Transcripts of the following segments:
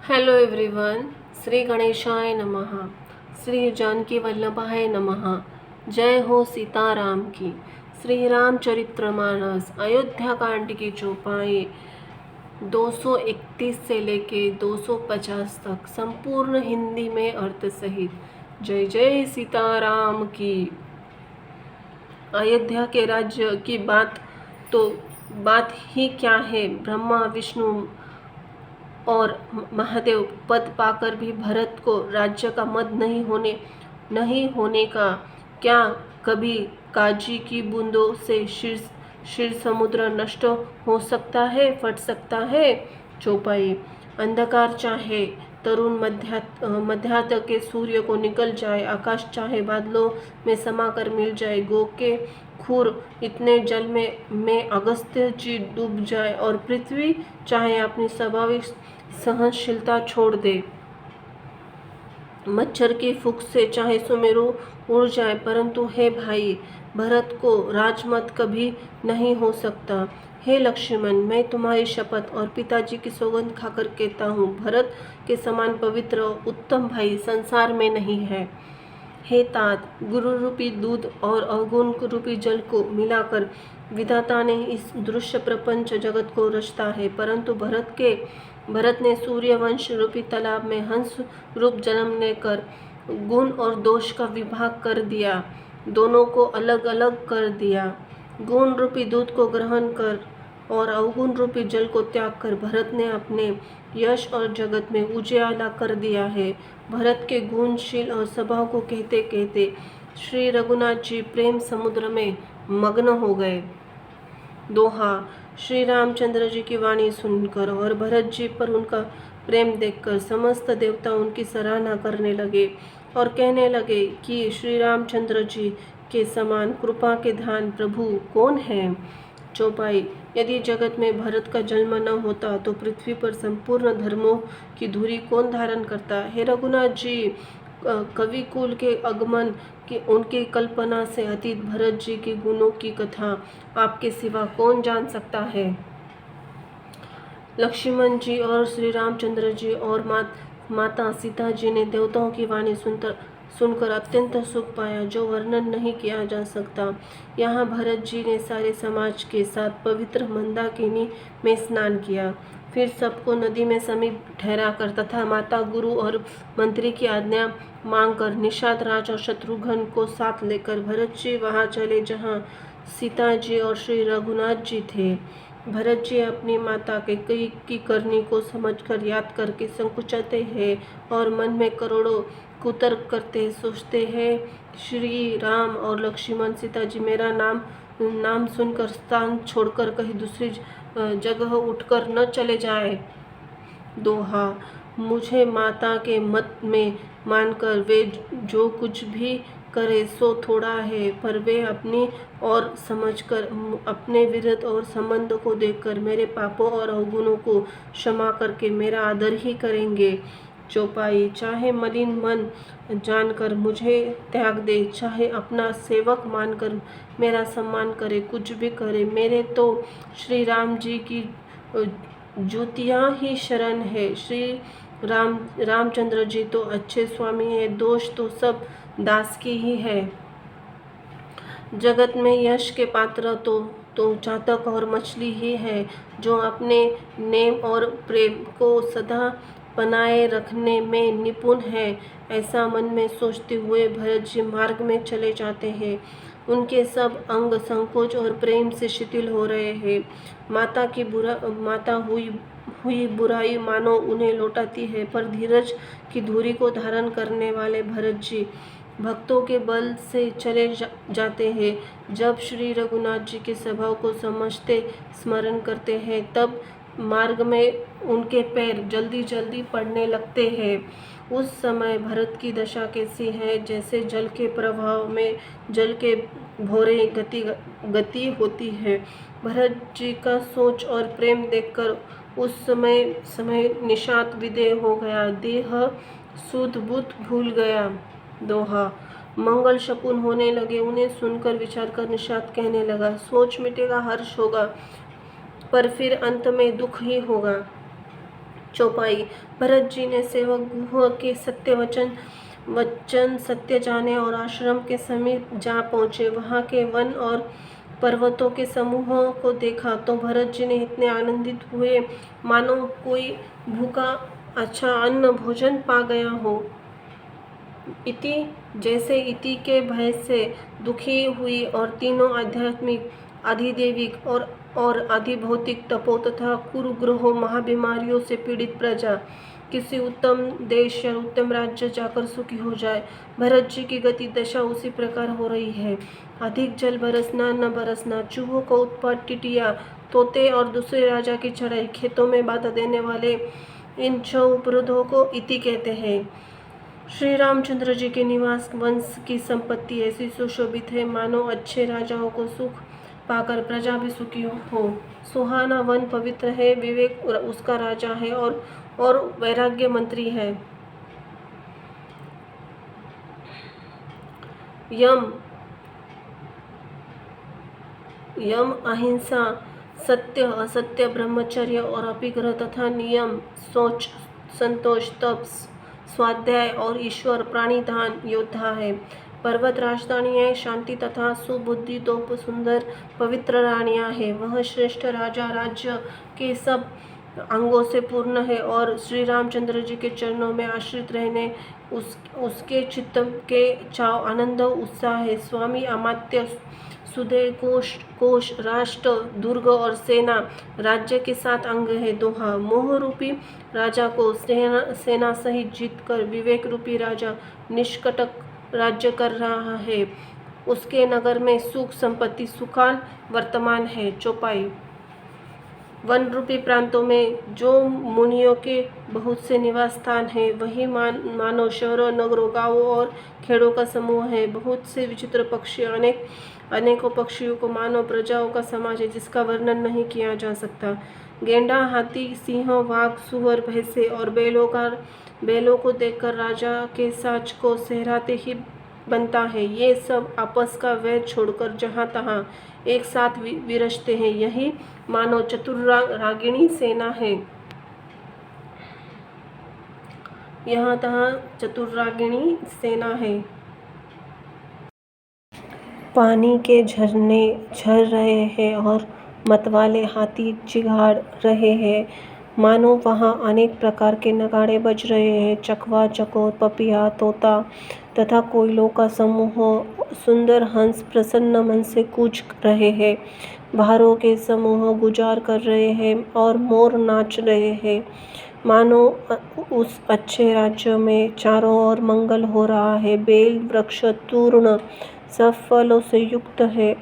Hello everyone. Shri गणेशाय नमः। श्री जानकी वल्लभाय नमः। जय हो सीताराम की। श्री रामचरितमानस अयोध्या कांड की चौपाई 231 से लेके 250 तक संपूर्ण हिंदी में अर्थ सहित। जय जय सीताराम की। अयोध्या के राज्य की बात ही क्या है। ब्रह्मा विष्णु और महादेव पद पाकर भी भरत को राज्य का मद नहीं होने का क्या कभी काजी की बूंदों से क्षीर समुद्र नष्ट हो सकता है, फट सकता है। चौपाई। अंधकार चाहे तरुण मध्यात के सूर्य को निकल जाए, आकाश चाहे बादलों में समा कर मिल जाए, गो के खुर इतने जल में अगस्त्य जी डूब जाए और पृथ्वी चाहे अपनी स्वाभाविक सहनशीलता छोड़ दे, मच्छर की फूंक से चाहे सुमेरु उड़ जाए, परंतु हे भाई भरत को राजमत कभी नहीं हो सकता। हे लक्ष्मण, मैं तुम्हारी शपथ और पिताजी की सौगंध खाकर कहता हूँ, भरत के समान पवित्र उत्तम भाई संसार में नहीं है। हे तात, गुरु रूपी दूध और अवगुण रूपी जल को मिलाकर विधाता ने इस दृश्य प्रपंच जगत को रचता है, परंतु भरत ने सूर्यवंश रूपी तालाब में हंस रूप जन्म लेकर गुण और दोष का विभाग कर दिया, दोनों को अलग अलग कर दिया। गुण रूपी दूध को ग्रहण कर और अवगुण रूपी जल को त्याग कर भरत ने अपने यश और जगत में उजियाला कर दिया है। भरत के गुणशील और स्वभाव को कहते कहते श्री रघुनाथ जी प्रेम समुद्र में मग्न हो गए। दोहा। श्री रामचंद्र जी की वाणी सुनकर और भरत जी पर उनका प्रेम देखकर समस्त देवता उनकी सराहना करने लगे और कहने लगे कि श्री रामचंद्र जी के समान कृपा के धान प्रभु कौन है। चौपाई। यदि जगत में भरत का जन्म न होता तो पृथ्वी पर संपूर्ण धर्मों की धुरी कौन धारण करता। हे रघुनाथ जी, कवि कुल के आगमन की उनकी कल्पना से अतीत भरत जी के गुणों की कथा आपके सिवा कौन जान सकता है। लक्ष्मण जी और श्री रामचंद्र जी और माता सीता जी ने देवताओं की वाणी सुनकर अत्यंत सुख पाया, जो वर्णन नहीं किया जा सकता। यहाँ भरत जी ने सारे समाज के साथ पवित्र मंदाकिनी में स्नान किया, फिर सबको नदी में समीप ठहराकर तथा माता, गुरु और मंत्री की आज्ञा मांगकर निषाद राज और शत्रुघ्न को साथ लेकर भरत जी वहाँ चले जहाँ सीता जी और श्री रघुनाथ जी थे। भरत जी अपनी माता के कई की करनी को समझकर याद करके संकुचाते हैं और मन में करोड़ों कुतर्क करते सोचते हैं, श्री राम और लक्ष्मण सीता जी मेरा नाम सुनकर स्थान छोड़कर कहीं दूसरी जगह उठकर न चले जाए। दोहा। मुझे माता के मत में मानकर वे जो कुछ भी करे सो थोड़ा है, पर वे अपनी और समझकर अपने विरत और संबंध को देखकर मेरे पापों और अवगुणों को क्षमा करके मेरा आदर ही करेंगे। चौपाई। चाहे मलिन मन जानकर मुझे त्याग दे, चाहे अपना सेवक मानकर मेरा सम्मान करे, कुछ भी करे, मेरे तो श्री राम जी की जूतियाँ ही शरण है। श्री रामचंद्र जी तो अच्छे स्वामी है, दोष तो सब दास की ही है। जगत में यश के पात्र तो चातक और मछली ही है, जो अपने नेम और प्रेम को सदा बनाए रखने में निपुण है। ऐसा मन में सोचते हुए भरत जी मार्ग में चले जाते हैं। उनके सब अंग संकोच और प्रेम से शिथिल हो रहे हैं। माता हुई बुराई मानो उन्हें लौटाती है, पर धीरज की धुरी को धारण करने वाले भरत जी भक्तों के बल से चले जाते हैं। जब श्री रघुनाथ जी के स्वभाव को समझते स्मरण करते हैं, तब मार्ग में उनके पैर जल्दी जल्दी पड़ने लगते हैं। उस समय भरत की दशा कैसी है, जैसे जल के प्रवाह में जल के भौरे गति होती है। भरत जी का सोच और प्रेम देखकर उस समय निषाद विदेह हो गया, देह सुध बुध भूल गया। दोहा। मंगल शकुन होने लगे, उन्हें सुनकर विचार कर निषाद कहने लगा, सोच मिटेगा, हर्ष होगा, पर फिर अंत में दुख ही होगा। चौपाई। भरत जी ने सेवक गुह के वचन सत्य जाने और आश्रम के समीप जा पहुँचे। वहाँ के वन और पर्वतों के समूहों को देखा तो भरत जी ने इतने आनंदित हुए मानो कोई भूखा अच्छा अन्न भोजन पा गया हो। इति जैसे इति के भय से दुखी हुई और तीनों आध्यात्मिक, अधिदैविक और अधिभौतिक तपो तथा कुरुग्रहों महाबीमारियों से पीड़ित प्रजा किसी उत्तम देश या उत्तम राज्य जाकर सुखी हो जाए। भरत जी की गति दशा उसी प्रकार हो रही है। अधिक जल बरसना न बरसना, चूहों का उत्पात, टिटिया, तोते और दूसरे राजा की चढ़ाई, खेतों में बाधा देने वाले इन 6 उपरोधों को इति कहते हैं। श्री रामचंद्र जी के निवास वंश की संपत्ति ऐसी सुशोभित है मानो अच्छे राजाओं को सुख पाकर प्रजा भी सुखी हो। सुहाना वन पवित्र है, विवेक उसका राजा है और वैराग्य मंत्री है। यम अहिंसा, सत्य असत्य, ब्रह्मचर्य और अपिग्रह तथा नियम, सोच, संतोष, तप, स्वाध्याय और ईश्वर प्राणिधान योद्धा है। पर्वत राजधानी है, शांति तथा सुबुद्धि दो सुंदर पवित्र रानियां है। वह श्रेष्ठ राजा राज्य के सब अंगों से पूर्ण है और श्री रामचंद्र जी के चरणों में आश्रित रहने उसके चित्त के चाव, आनंद, उत्साह है। स्वामी, अमात्य, सुदय, कोश, राष्ट्र, दुर्ग और सेना राज्य के 7 अंग है। दोहा, मोह रूपी राजा को सेना सहित जीतकर विवेक रूपी राजा निष्कटक राज्य कर रहा है। उसके नगर में सुख संपत्ति सुकाल वर्तमान है। चौपाई। वन रूपी प्रांतों में जो मुनियों के बहुत से निवास स्थान हैं, वही मानव शहरों, नगरों, गांवों और खेड़ों का समूह है। बहुत से विचित्र पक्षी, अनेकों पक्षियों को मानव प्रजाओं का समाज है जिसका वर्णन नहीं किया जा सकता। गेंडा, हाथी, सिंह, वाघ, सुअर, भैंसे और बैलों को देखकर राजा के साज को सहराते ही बनता है। ये सब आपस का वैर छोड़कर जहाँ तहाँ एक साथ विरजते हैं। यही मानव चतुर्रागिणी सेना है। यहाँ तहाँ चतुर्रागिणी सेना है। पानी के झरने झर रहे हैं और मतवाले हाथी चिघाड़ रहे हैं। मानो वहाँ अनेक प्रकार के नगाड़े बज रहे हैं। चकवा, चकोर, पपिया, तोता तथा कोयलों का समूह, सुंदर हंस प्रसन्न मन से कूच रहे हैं। बहारों के समूह गुजार कर रहे हैं और मोर नाच रहे हैं। मानो उस अच्छे राज्य में चारों ओर मंगल हो रहा है। बेल वृक्ष तूर्ण सब फलों से युक्त है।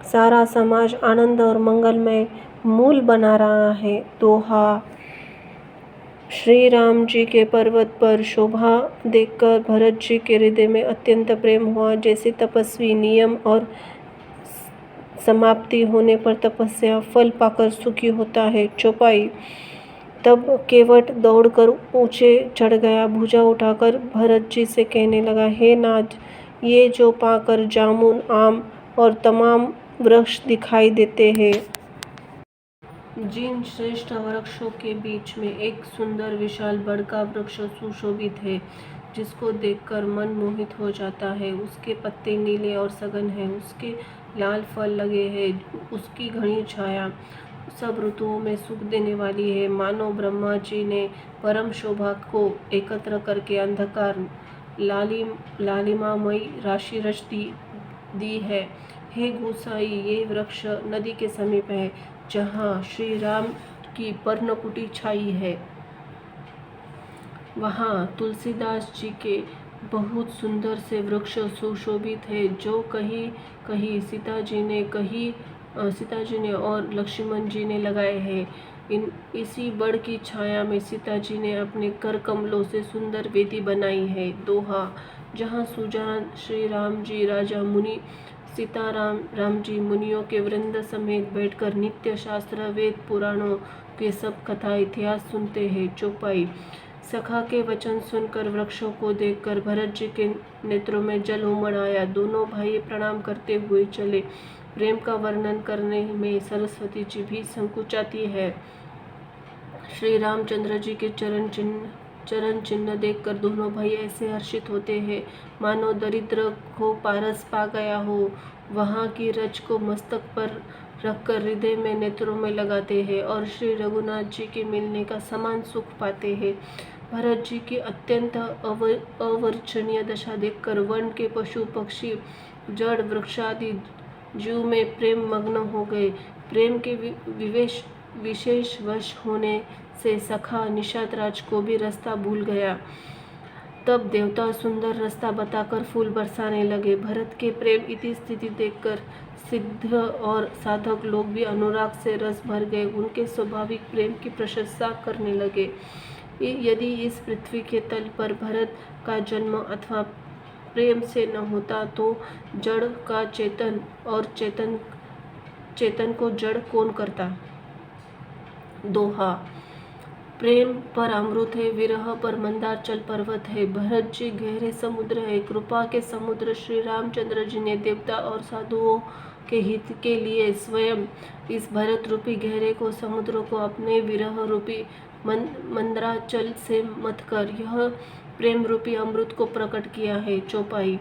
सारा समाज आनंद और मंगल में मूल बना रहा है। दोहा, श्री राम जी के पर्वत पर शोभा देखकर भरत जी के हृदय में अत्यंत प्रेम हुआ। जैसे तपस्वी नियम और समाप्ति होने पर तपस्या फल पाकर सुखी होता है। चौपाई। तब केवट दौड़कर ऊंचे चढ़ गया, भुजा उठाकर भरत जी से कहने लगा, हे नाथ, ये जो पाकर जामुन, आम और तमाम वृक्ष दिखाई देते हैं, जिन श्रेष्ठ वृक्षों के बीच में एक सुंदर विशाल बड़ का वृक्ष सुशोभित है, जिसको देखकर मन मोहित हो जाता है। उसके पत्ते नीले और सघन हैं, उसके लाल फल लगे हैं, उसकी घनी छाया सब ऋतुओं में सुख देने वाली है। मानो ब्रह्मा जी ने परम शोभा को एकत्र करके अंधकार लालिमामयी राशि रच दी है। हे गोसाई, ये वृक्ष नदी के समीप है, जहाँ श्री राम की पर्णकुटी छाई है। वहाँ तुलसीदास जी के बहुत सुंदर से वृक्ष सुशोभित है, जो कहीं सीता जी ने और लक्ष्मण जी ने लगाए हैं। इसी बड़ की छाया में सीता जी ने अपने कर कमलों से सुंदर वेदी बनाई है। दोहा, जहाँ सुजान श्री राम जी राजा मुनि सीता राम जी मुनियों के वृंद समेत बैठकर नित्य शास्त्र वेद पुराणों के सब कथा इतिहास सुनते हैं। चौपाई। सखा के वचन सुनकर वृक्षों को देखकर भरत जी के नेत्रों में जल उमड़ आया। दोनों भाई प्रणाम करते हुए चले। प्रेम का वर्णन करने में सरस्वती जी भी संकुचाती है। श्री रामचंद्र जी के चरण चिन्ह देखकर दोनों भाई ऐसे हर्षित होते हैं मानो दरिद्र को पारस पा गया हो। वहाँ की रज को मस्तक पर रखकर हृदय में नेत्रों में लगाते हैं और श्री रघुनाथ जी के मिलने का समान सुख पाते हैं। भरत जी की अत्यंत अवर्चनीय दशा देखकर वन के पशु पक्षी जड़ वृक्षादि जीव में प्रेम मग्न हो गए। प्रेम के विशेष वश होने से सखा निषाद राज को भी रास्ता भूल गया। तब देवता सुंदर रास्ता बताकर फूल बरसाने लगे। भरत के प्रेम इति स्थिति देखकर सिद्ध और साधक लोग भी अनुराग से रस भर गए। उनके स्वाभाविक प्रेम की प्रशंसा करने लगे। यदि इस पृथ्वी के तल पर भरत का जन्म अथवा प्रेम से न होता तो जड़ का चेतन और चेतन को जड़ कौन करता। दोहा। प्रेम पर अमृत है, विरह पर मंदारचल पर्वत है। भरत जी गहरे समुद्र है, कृपा के समुद्र। श्री रामचंद्र जी ने देवता और साधुओं के हित के लिए स्वयं इस भरत रूपी गहरे को समुद्र को अपने विरह रूपी मंदारचल से मत कर यह प्रेम रूपी अमृत को प्रकट किया है। चौपाई।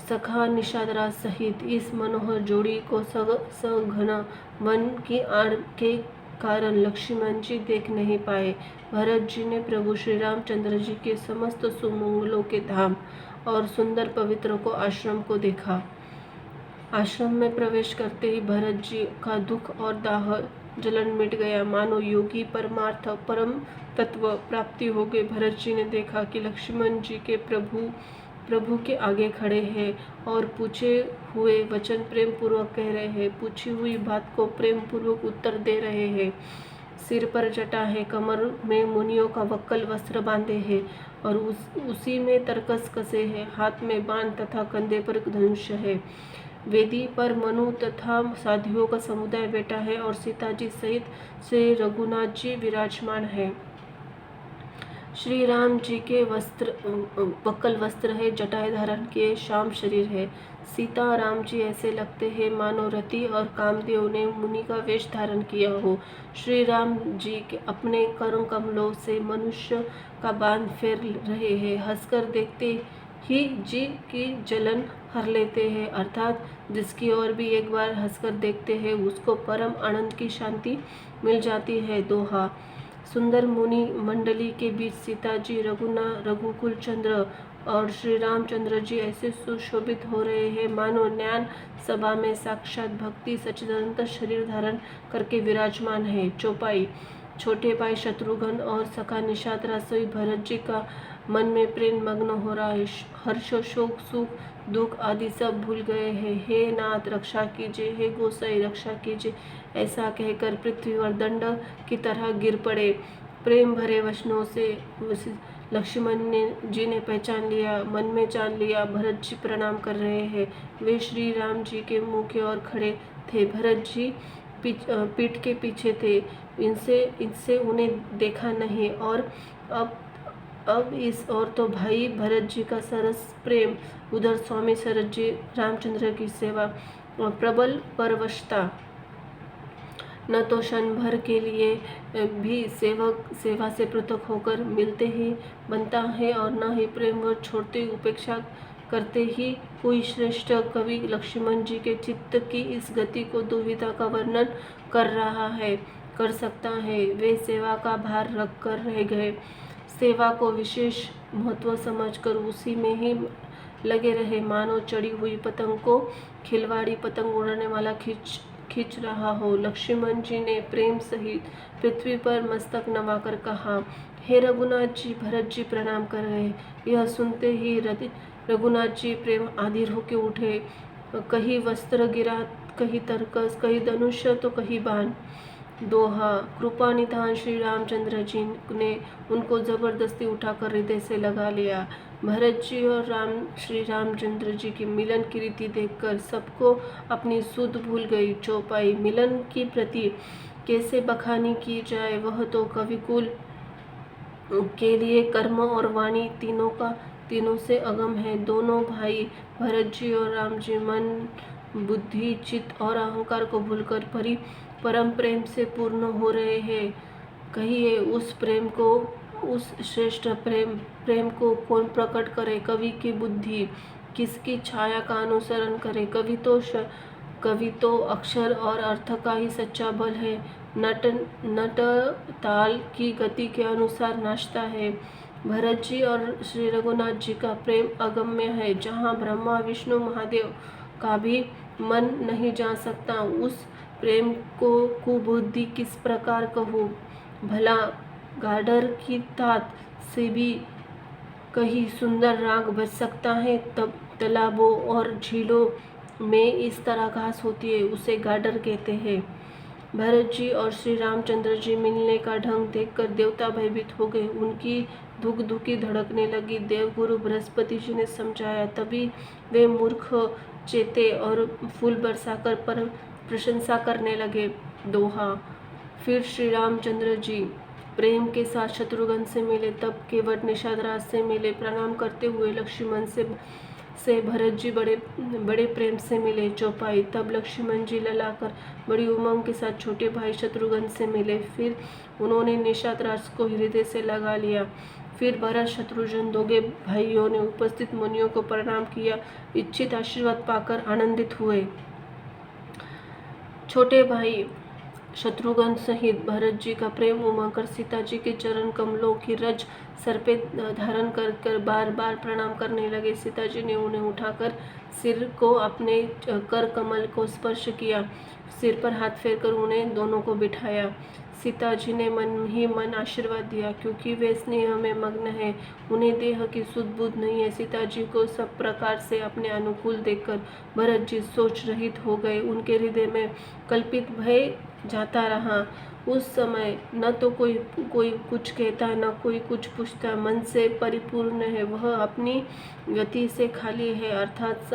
सखा निषादराज सहित इस मनोहर जोड़ी को सघन वन की आड़ के कारण लक्ष्मण जी देख नहीं पाए। भरत जी ने प्रभु श्री रामचंद्र जी के समस्त सुमंगलों के धाम और सुंदर पवित्र को आश्रम को देखा। आश्रम में प्रवेश करते ही भरत जी का दुख और दाह जलन मिट गया, मानो योगी परमार्थ परम तत्व प्राप्ति हो गई। भरत जी ने देखा कि लक्ष्मण जी के प्रभु के आगे खड़े हैं और पूछे हुए वचन प्रेम पूर्वक कह रहे हैं, पूछी हुई बात को प्रेम पूर्वक उत्तर दे रहे हैं। सिर पर जटा है, कमर में मुनियों का वक्कल वस्त्र बांधे हैं और उसी में तरकस कसे हैं। हाथ में बाण तथा कंधे पर धनुष है। वेदी पर मनु तथा साधियों का समुदाय बैठा है और सीता जी सहित श्री रघुनाथ जी विराजमान है। श्री राम जी के वक्कल वस्त्र है, जटाएं धारण किए श्याम शरीर है। सीता राम जी ऐसे लगते हैं मानो रति और कामदेव ने मुनि का वेश धारण किया हो। श्री राम जी के अपने करों कमलों से मनुष्य का बांध फेर रहे हैं। हंसकर देखते ही जी की जलन हर लेते हैं, अर्थात जिसकी ओर भी एक बार हंसकर देखते हैं उसको परम आनंद की शांति मिल जाती है। दोहा। सुंदर मुनि मंडली के बीच सीता जी रघुकुल चंद्र और श्री रामचंद्र जी ऐसे सुशोभित हो रहे हैं मानो ज्ञान सभा में साक्षात भक्ति सच्चिदानंद शरीर धारण करके विराजमान है। चौपाई। छोटे भाई शत्रुघ्न और सखा निषाद राज भरत जी का मन में प्रेम मग्न हो रहा है। हर्ष शोक सुख दुख आदि सब भूल गए हैं। हे नाथ रक्षा कीजिए, हे गोसाई रक्षा कीजिए, ऐसा कहकर पृथ्वी पर दंड की तरह गिर पड़े। प्रेम भरे वचनों से लक्ष्मण जी ने पहचान लिया, मन में जान लिया। भरत जी प्रणाम कर रहे हैं। वे श्री राम जी के मुंह की ओर खड़े थे। भरत जी पीठ के पीछे थे, इनसे उन्हें देखा नहीं। और अब इस और तो भाई भरत जी का सरस प्रेम, उधर स्वामी शरद जी रामचंद्र की सेवा और प्रबल परवशता। न तो क्षण भर के लिए भी सेवा से पृथक होकर मिलते ही बनता है और न ही प्रेम व छोड़ते उपेक्षा करते ही कोई श्रेष्ठ कवि लक्ष्मण जी के चित्त की इस गति को दुविधा का वर्णन कर सकता है। वे सेवा का भार रख कर रह गए, सेवा को विशेष महत्व समझकर उसी में ही लगे रहे, मानो चढ़ी हुई पतंग को खिलवाड़ी पतंग उड़ाने वाला खींच रहा हो। लक्ष्मण जी ने प्रेम सहित पृथ्वी पर मस्तक नवाकर कहा, हे रघुनाथ जी, भरत जी प्रणाम कर रहे। यह सुनते ही रघुनाथ जी प्रेम आधीर होके उठे। कहीं वस्त्र गिरा, कहीं तरकस, कहीं धनुष तो कहीं बाण। दोहा। कृपा निधान श्री रामचंद्र जी ने उनको जबरदस्ती उठाकर हृदय से लगा लिया। भरत जी और श्री रामचंद्र जी की मिलन की रीति देखकर सबको अपनी सुध भूल गई। चौपाई। मिलन की प्रति कैसे बखानी की जाए, वह तो कविकुल के लिए कर्म और वाणी तीनों से अगम है। दोनों भाई भरत जी और राम जी मन बुद्धि चित्त और अहंकार को भूलकर परम प्रेम से पूर्ण हो रहे हैं। कहिए उस प्रेम को, उस श्रेष्ठ प्रेम को कौन प्रकट करे? कवि की बुद्धि किसकी छाया का अनुसरण करे? कवि तो अक्षर और अर्थ का ही सच्चा बल है। नट ताल की गति के अनुसार नाचता है। भरत जी और श्री रघुनाथ जी का प्रेम अगम्य है। जहाँ ब्रह्मा विष्णु महादेव का भी मन नहीं जा सकता, उस प्रेम को कुबुद्धि किस प्रकार कहूँ? भला गाडर की तात से भी कहीं सुंदर राग बज सकता है? तब तालाबों और झीलों में इस तरह घास होती है, उसे गाडर कहते हैं। भरत जी और श्री रामचंद्र जी मिलने का ढंग देखकर देवता भयभीत हो गए। उनकी धुक धुकी धड़कने लगी। देवगुरु बृहस्पति जी ने समझाया, तभी वे मूर्ख चेते और फूल बरसाकर पर प्रशंसा करने लगे। दोहा। फिर श्री रामचंद्र जी प्रेम के साथ शत्रुघ्न से मिले, तब केवट निषादराज से मिले। प्रणाम करते हुए लक्ष्मण से भरत जी बड़े प्रेम से मिले। चौपाई। तब लक्ष्मण जी ललाकर बड़ी उमंग के साथ छोटे भाई शत्रुघ्न से मिले। फिर उन्होंने निषादराज को हृदय से लगा लिया। फिर भरत शत्रुघ्न दोगे भाइयों ने उपस्थित मुनियों को प्रणाम किया, इच्छित आशीर्वाद पाकर आनंदित हुए। छोटे भाई शत्रुघ्न सहित भरत जी का प्रेम उमंग सीता जी के चरण कमलों की रज सर पे धारण कर बार बार प्रणाम करने लगे। सीता जी ने उन्हें उठाकर सिर को अपने कर कमल को स्पर्श किया, सिर पर हाथ फेरकर उन्हें दोनों को बिठाया। सीता जी ने मन ही मन आशीर्वाद दिया, क्योंकि वे स्नेह में मग्न है, उन्हें देह की सुध बुध नहीं है। सीता जी को सब प्रकार से अपने अनुकूल देखकर भरत जी सोच रहित हो गए। उनके हृदय में कल्पित भय जाता रहा। उस समय न तो कोई कुछ कहता, न कोई कुछ पूछता, मन से परिपूर्ण है, वह अपनी गति से खाली है, अर्थात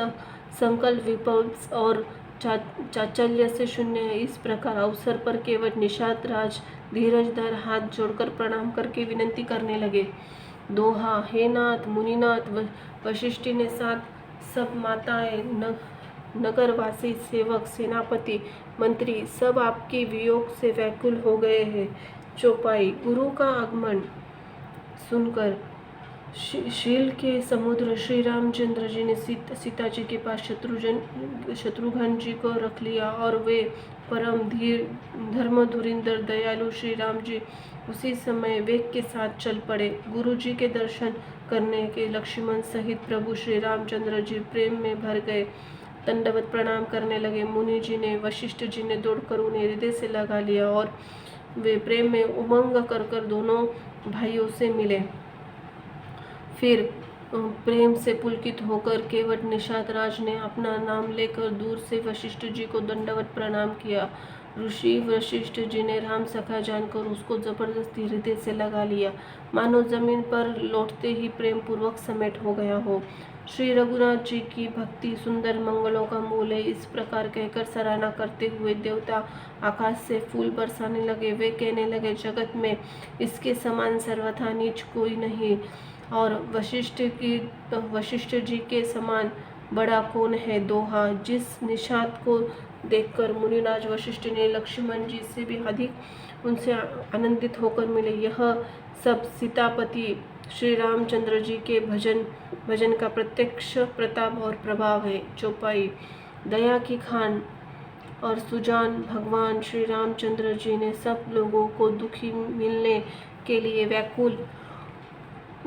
संकल्प विकल्प और चाचल्य से शून्य है। इस प्रकार अवसर पर केवट निषाद राज धीरज धर हाथ जोड़कर प्रणाम करके विनती करने लगे। दोहा। हे नाथ मुनिनाथ वशिष्ठी ने साथ सब माताएं, नगरवासी, सेवक, सेनापति, मंत्री सब आपके वियोग से व्याकुल हो गए हैं। चौपाई। गुरु का आगमन सुनकर शील के समुद्र श्री रामचंद्र जी ने सीता जी के पास शत्रुघ्न जी को रख लिया और वे परम धीर धर्म धुरिंदर दयालु श्री राम जी उसी समय वेग के साथ चल पड़े। गुरु जी के दर्शन करने के लक्ष्मण सहित प्रभु श्री रामचंद्र जी प्रेम में भर गए, दंडवत प्रणाम करने लगे। मुनि जी ने, वशिष्ठ जी ने दौड़कर उन्हें हृदय से लगा लिया और वे प्रेम में उमंग कर दोनों भाइयों से मिले। फिर प्रेम से पुलकित होकर केवट निषाद राज ने अपना नाम लेकर दूर से वशिष्ठ जी को दंडवत प्रणाम किया। ऋषि वशिष्ठ जी ने राम सखा जानकर उसको जबरदस्ती हृदय से लगा लिया, मानो जमीन पर लौटते ही प्रेम पूर्वक समेट हो गया हो। श्री रघुनाथ जी की भक्ति सुंदर मंगलों का मूल है, इस प्रकार कहकर सराहना करते हुए देवता आकाश से फूल बरसाने लगे। वे कहने लगे, जगत में इसके समान सर्वथा नीच कोई नहीं, और वशिष्ठ जी के समान बड़ा कौन है। दोहा। जिस निषाद को देखकर मुनिराज वशिष्ठ ने लक्ष्मण जी से भी अधिक उनसे आनंदित होकर मिले, यह सब सीतापति श्री रामचंद्र जी के भजन का प्रत्यक्ष प्रताप और प्रभाव है। चौपाई। दया की खान और सुजान भगवान श्री रामचंद्र जी ने सब लोगों को दुखी मिलने के लिए व्याकुल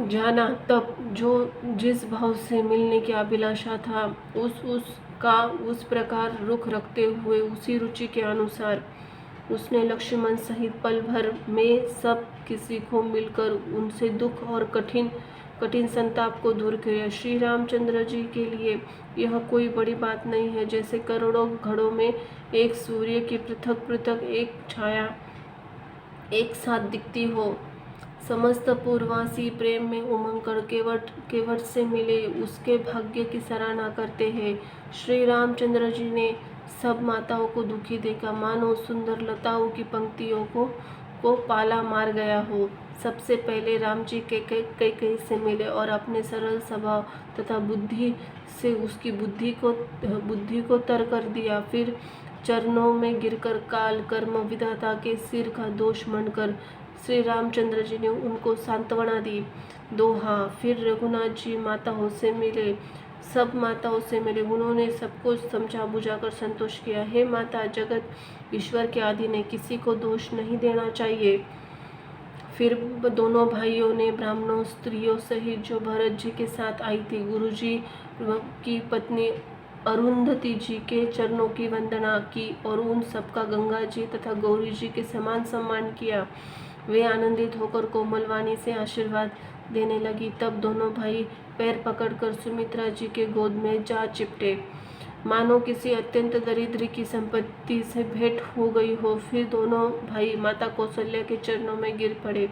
जाना, तब जो जिस भाव से मिलने की अभिलाषा था उसका उस प्रकार रुख रखते हुए उसी रुचि के अनुसार उसने लक्ष्मण सहित पल भर में सब किसी को मिलकर उनसे दुख और कठिन संताप को दूर किया। श्री रामचंद्र जी के लिए यह कोई बड़ी बात नहीं है। जैसे करोड़ों घड़ों में एक सूर्य की पृथक पृथक एक छाया एक साथ दिखती हो, समस्त पूर्ववासी प्रेम में उमंग कर केवट से मिले उसके भाग्य की सराहना करते हैं। श्री रामचंद्र जी ने सब माताओं को दुखी देखा, मानो सुंदर लताओं की पंक्तियों को पाला मार गया हो। सबसे पहले राम जी कई से मिले और अपने सरल स्वभाव तथा बुद्धि से उसकी बुद्धि को तर कर दिया। फिर चरणों में गिरकर काल कर्म विधाता के सिर का दोष मनकर श्री रामचंद्र जी ने उनको सांत्वना दी। दोहा। फिर रघुनाथ जी माताओं से मिले, सब माताओं से मिले। उन्होंने सबको समझा बुझाकर संतोष किया। हे माता, जगत ईश्वर के अधीन है, किसी को दोष नहीं देना चाहिए। फिर दोनों भाइयों ने ब्राह्मणों स्त्रियों सहित जो भरत जी के साथ आई थी, गुरु जी की पत्नी अरुंधति जी के चरणों की वंदना की और उन सबका गंगा जी तथा गौरी जी के समान सम्मान किया। वे आनंदित होकर कोमलवाणी से आशीर्वाद देने लगी। तब दोनों भाई पैर पकड़कर सुमित्रा जी के गोद में जा चिपटे, मानो किसी अत्यंत दरिद्र की संपत्ति से भेंट हो गई हो। फिर दोनों भाई माता कौशल्या के चरणों में गिर पड़े।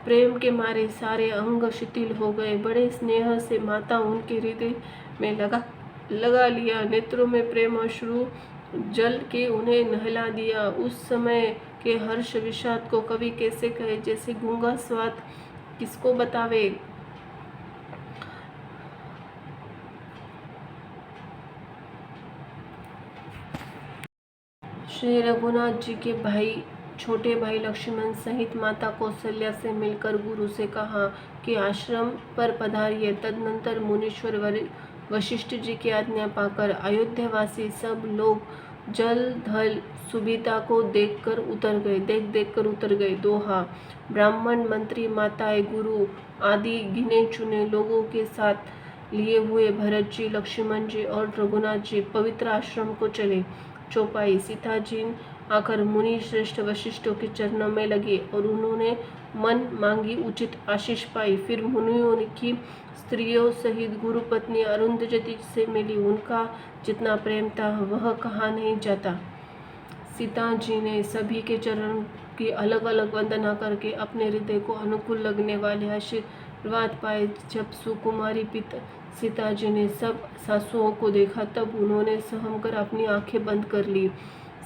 प्रेम के मारे सारे अंग शिथिल हो गए। बड़े स्नेह से माता उनके हृदय में लगा लिया, नेत्रों में प्रेम अश्रु जल के उन्हें नहला दिया। उस समय के हर्ष विषाद को कवि कैसे कहे, जैसे गूंगा स्वाद किसको बतावे। श्री रघुनाथ जी के भाई छोटे भाई लक्ष्मण सहित माता कौशल्या से मिलकर गुरु से कहा कि आश्रम पर पधारिए। तदनंतर मुनीश्वर वशिष्ठ जी की आज्ञा पाकर अयोध्यावासी सब लोग जल थल सुविधा को देखकर उतर गए। दोहा। ब्राह्मण मंत्री माताएं गुरु आदि गिने चुने लोगों के साथ लिए हुए भरत जी, लक्ष्मण जी और रघुनाथ जी पवित्र आश्रम को चले। चौपाई। सीता जी आकर मुनि श्रेष्ठ वशिष्ठों के चरणों में लगी और उन्होंने मन मांगी उचित आशीष पाई। फिर मुनियों की स्त्रियों सहित गुरु पत्नी अरुंधति से मिली। उनका जितना प्रेम था वह कहा नहीं जाता। सीता जी ने सभी के चरण की अलग अलग वंदना करके अपने हृदय को अनुकूल लगने वाले आशीर्वाद पाए। जब सुकुमारी पिता सीता जी ने सब सासुओं को देखा, तब उन्होंने सहम कर अपनी आंखें बंद कर ली।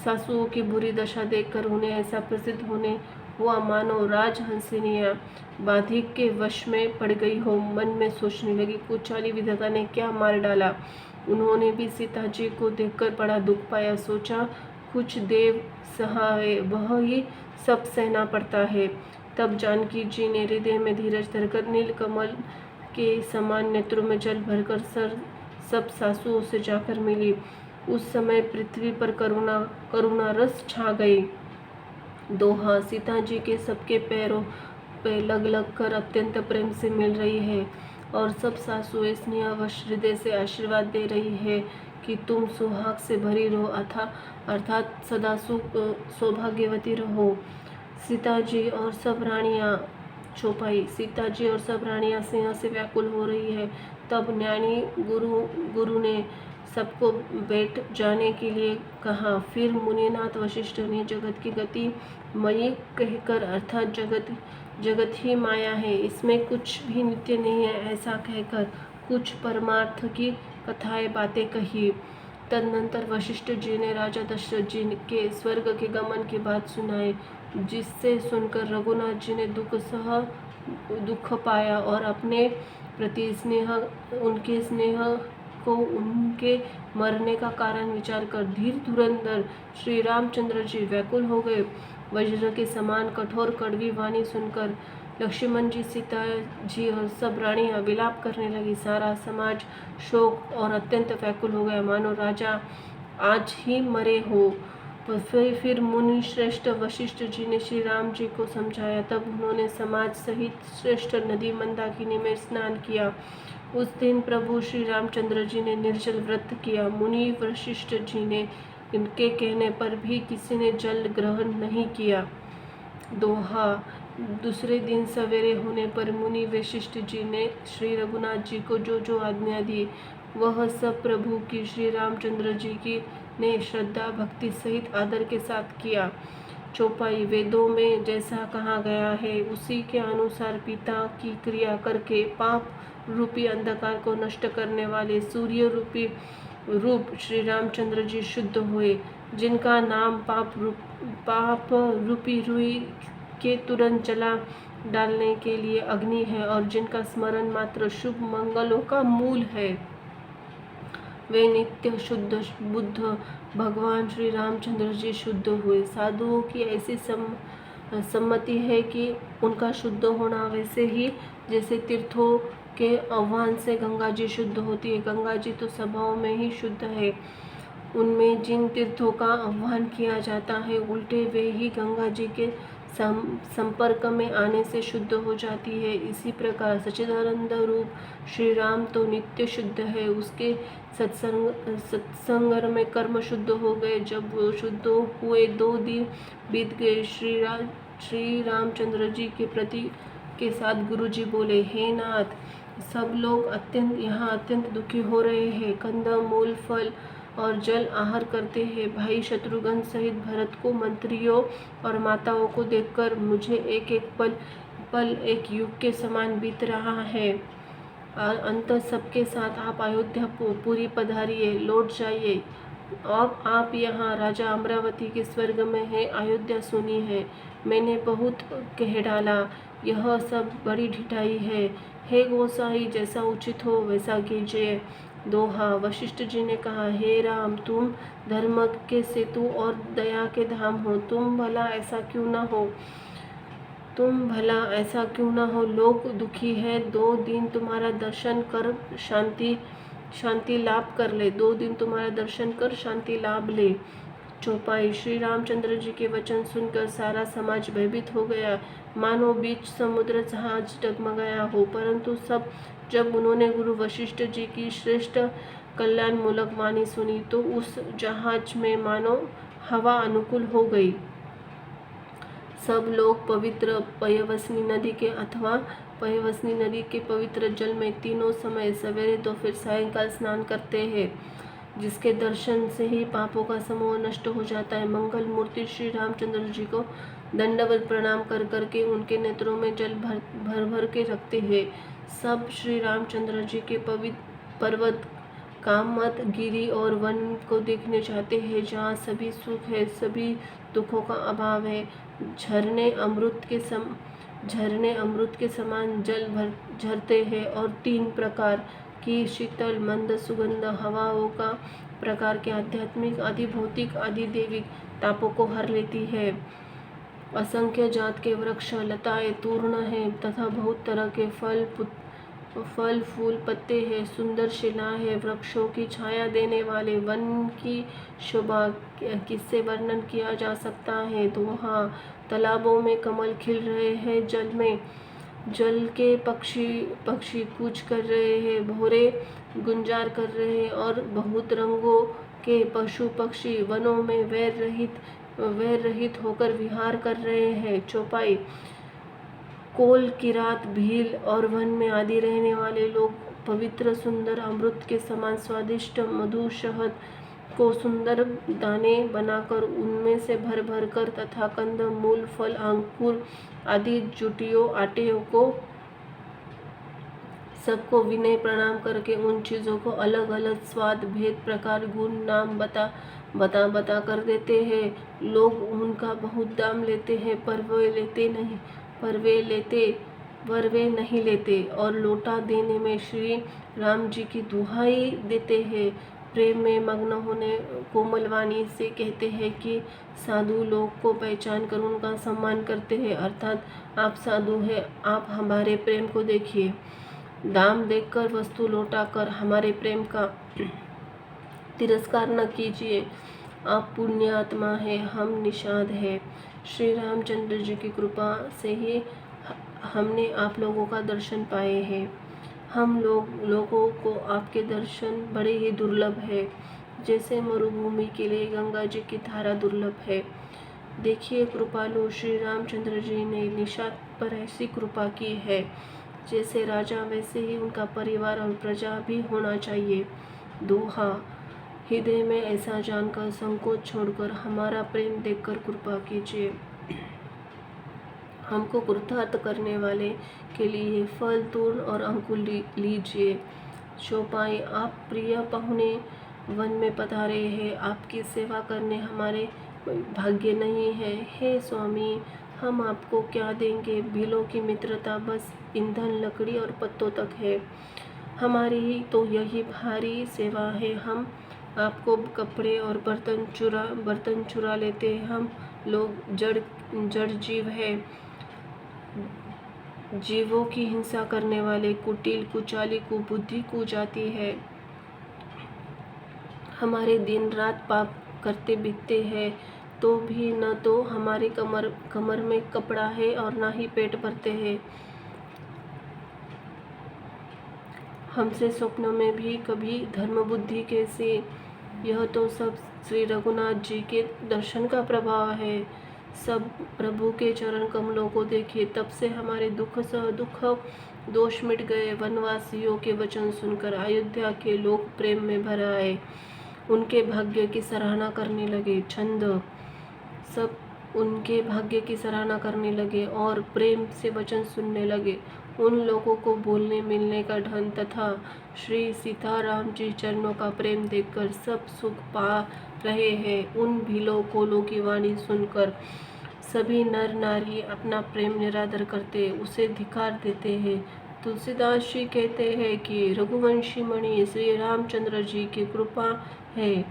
सासुओं की बुरी दशा देखकर उन्हें ऐसा प्रसिद्ध होने हुआ मानो राजहंसिनियां बाधिक के वश में पड़ गई हो। मन में सोचने लगी, कुचाली विधाता ने क्या मार डाला। उन्होंने भी सीता जी को देखकर बड़ा दुख पाया। सोचा, कुछ देव सहाय, वह ही सब सहना पड़ता है। तब जानकी जी ने हृदय में धीरज धरकर नीलकमल के समान नेत्रों में जल भरकर सब सासुओं से जाकर मिली। उस समय पृथ्वी पर करुणा रस छा गई। दोहा। सीता जी के सबके पैरों पे लग कर अत्यंत प्रेम से मिल रही है और सब सासुएं स्नेहवश हृदय से आशीर्वाद दे रही है कि तुम सुहाग से भरी रहो अर्थात सदा सौभाग्यवती रहो। सीता जी और सब रानियां। चौपाई। सीता जी और सब रानियां स्नेह से व्याकुल हो रही है। तब ज्ञानी गुरु ने सबको बैठ जाने के लिए कहा। फिर मुनिनाथ वशिष्ठ ने जगत की गति मयि कहकर, अर्थात जगत ही माया है, इसमें कुछ भी नित्य नहीं है, ऐसा कहकर कुछ परमार्थ की कथाएं बातें कही। तदनंतर वशिष्ठ जी ने राजा दशरथ जी के स्वर्ग के गमन की बात सुनाई, जिससे सुनकर रघुनाथ जी ने दुख पाया और अपने प्रति उनके स्नेह को उनके मरने का कारण विचार कर धीर धुरंधर श्री रामचंद्र जी व्याकुल हो गए। वज्र के समान कठोर कड़वी वाणी सुनकर लक्ष्मण जी, सीता जी और सब रानियां विलाप करने लगी। सारा समाज शोक और अत्यंत व्याकुल हो गया, मानो राजा आज ही मरे हो। फिर मुनि श्रेष्ठ वशिष्ठ जी ने श्री राम जी को समझाया। तब उन्होंने समाज सहित श्रेष्ठ नदी मंदाकिनी में स्नान किया। उस दिन प्रभु श्री रामचंद्र जी ने निर्जल व्रत किया। मुनि वशिष्ठ जी ने इनके कहने पर भी किसी ने जल ग्रहण नहीं किया। दोहा। दूसरे दिन सवेरे होने पर मुनि वशिष्ठ जी ने श्री रघुनाथ जी को जो आज्ञा दी, वह सब प्रभु की श्री रामचंद्र जी की ने श्रद्धा भक्ति सहित आदर के साथ किया। चौपाई। वेदों में जैसा कहा गया है, उसी के अनुसार पिता की क्रिया करके पाप रूपी अंधकार को नष्ट करने वाले सूर्य रूप श्री रामचंद्र जी शुद्ध हुए, जिनका नाम पाप रूपी रुई के तुरंत जला डालने के लिए अग्नि है और जिनका स्मरण मात्र शुभ मंगलों का मूल है। वे नित्य शुद्ध बुद्ध भगवान श्री रामचंद्र जी शुद्ध हुए। साधुओं की ऐसी सम्मति है कि उनका शुद्ध होना वैसे ही जैसे तीर्थों के आह्वान से गंगा जी शुद्ध होती है। गंगा जी तो स्वभाव में ही शुद्ध है, उनमें जिन तीर्थों का आह्वान किया जाता है उल्टे वे ही गंगा जी के संपर्क में आने से शुद्ध हो जाती है। इसी प्रकार सच्चिदानंद रूप श्री राम तो नित्य शुद्ध है, उसके सत्संग में कर्म शुद्ध हो गए। जब वो शुद्ध हुए 2 दिन बीत गए, श्री रामचंद्र जी के प्रति के साथ गुरु जी बोले, हे नाथ, सब लोग यहाँ अत्यंत दुखी हो रहे हैं, कंद मूल फल और जल आहार करते हैं। भाई शत्रुघ्न सहित भरत को, मंत्रियों और माताओं को देखकर मुझे एक एक पल एक युग के समान बीत रहा है। अंत सबके साथ आप अयोध्या पूरी पधारिए, लौट जाइए। अब आप यहाँ राजा अमरावती के स्वर्ग में है, अयोध्या सुनी है। मैंने बहुत कह डाला, यह सब बड़ी ढिठाई है। हे गोसाई, जैसा उचित हो वैसा कीजिए। दोहा। वशिष्ठ जी ने कहा, हे राम, तुम धर्म के सेतु और दया के धाम हो, तुम भला ऐसा क्यों ना हो। लोग दुखी है, 2 दिन तुम्हारा दर्शन कर शांति लाभ कर ले, 2 दिन तुम्हारा दर्शन कर शांति लाभ ले। चौपाई। श्री रामचंद्र जी के वचन सुनकर सारा समाज भयभीत हो गया, मानो बीच समुद्र जहाज डगमगाया हो। परंतु जब उन्होंने गुरु वशिष्ठ जी की श्रेष्ठ कल्याणमूलक वाणी सुनी तो उस जहाज में मानो हवा अनुकूल हो गई। सब लोग पवित्र पयवसनी नदी के पवित्र जल में तीनों समय सवेरे दोपहर सायंकाल स्नान करते हैं, जिसके दर्शन से ही पापों का समूह नष्ट हो जाता है। मंगल मूर्ति श्री रामचंद्र जी को दंडवत प्रणाम कर करके उनके नेत्रों में जल भर के रखते हैं। सब श्री रामचंद्र जी के पर्वत कामत गिरी और वन को देखने जाते हैं, जहाँ सभी सुख है, सभी दुखों का अभाव है। झरने अमृत के समान जल झरते हैं और 3 प्रकार की शीतल मंद सुगंध हवाओं का प्रकार के आध्यात्मिक आदि भौतिक आदि दैविक तापों को हर लेती है। असंख्य जात के वृक्ष लताएं तूर्ण हैं तथा बहुत तरह के फल फूल पत्ते हैं। सुंदर शिला है, वृक्षों की छाया देने वाले वन की शोभा किससे वर्णन किया जा सकता है। दोहा। तालाबों में कमल खिल रहे हैं, जल के पक्षी कूच कर रहे हैं, भौरे गुंजार कर रहे हैं और बहुत रंगों के पशु पक्षी वनों में वैर रहित होकर विहार कर रहे हैं। चौपाई। कोल किरात भील और वन में आदि रहने वाले लोग पवित्र सुंदर अमृत के समान स्वादिष्ट मधु शहद को सुंदर दाने बनाकर उनमें से भर कर तथा कंद मूल फल अंकुर आदि जुटियों आटे को सबको विनय प्रणाम करके उन चीज़ों को अलग अलग स्वाद भेद प्रकार गुण नाम बता कर देते हैं। लोग उनका बहुत दाम लेते हैं, पर वे नहीं लेते और लौटा देने में श्री राम जी की दुहाई देते हैं। प्रेम में मग्न होने कोमल वाणी से कहते हैं कि साधु लोग को पहचान कर उनका सम्मान करते हैं, अर्थात आप साधु हैं, आप हमारे प्रेम को देखिए। दाम देखकर वस्तु लौटाकर हमारे प्रेम का तिरस्कार न कीजिए। आप पुण्य आत्मा है, हम निषाद है। श्री रामचंद्र जी की कृपा से ही हमने आप लोगों का दर्शन पाए हैं। हम लोगों को आपके दर्शन बड़े ही दुर्लभ है, जैसे मरुभूमि के लिए गंगा जी की धारा दुर्लभ है। देखिए, कृपालु श्री रामचंद्र जी ने निषाद पर ऐसी कृपा की है, जैसे राजा वैसे ही उनका परिवार और प्रजा भी होना चाहिए। दोहा। हृदय में ऐसा जानकर संकोच छोड़कर हमारा प्रेम देखकर कृपा कीजिए। हमको कृतार्थ करने वाले के लिए फल तूर्ण और अंकुर लीजिए। चौपाई। आप प्रिय पहुने वन में पधारे हैं, आपकी सेवा करने हमारे भाग्य नहीं है। हे स्वामी, हम आपको क्या देंगे। भीलों की मित्रता बस ईंधन लकड़ी और पत्तों तक है, हमारी तो यही भारी सेवा है। हम आपको कपड़े और बर्तन चुरा लेते हैं। हम लोग जड़ जड़ जीव है, जीवों की हिंसा करने वाले कुटिल कुचाली कुबुद्धि को जाती है। हमारे दिन रात पाप करते बीतते हैं तो भी न तो हमारे कमर में कपड़ा है और ना ही पेट भरते हैं। हमसे स्वप्नों में भी कभी धर्म बुद्धि कैसे? यह तो सब श्री रघुनाथ जी के दर्शन का प्रभाव है। सब प्रभु के चरण कमलों को देखिए, तब से हमारे दुख सह दुख दोष मिट गए। वनवासियों के वचन सुनकर अयोध्या के लोग प्रेम में भर आए, उनके भाग्य की सराहना करने लगे। छंद सब उनके भाग्य की सराहना करने लगे और प्रेम से वचन सुनने लगे। उन लोगों को बोलने मिलने का ढंग तथा श्री सीताराम जी चरणों का प्रेम देखकर सब सुख पा रहे हैं। उन भीलों कोलों की वाणी सुनकर सभी नर नारी अपना प्रेम निरादर करते उसे धिक्कार देते हैं। तुलसीदास जी कहते हैं कि रघुवंशी मणि श्री रामचंद्र जी की कृपा है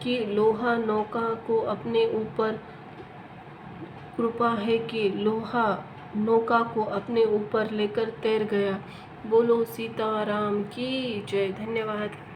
कि लोहा नौका को अपने ऊपर लेकर तैर गया। बोलो सीताराम की जय। धन्यवाद।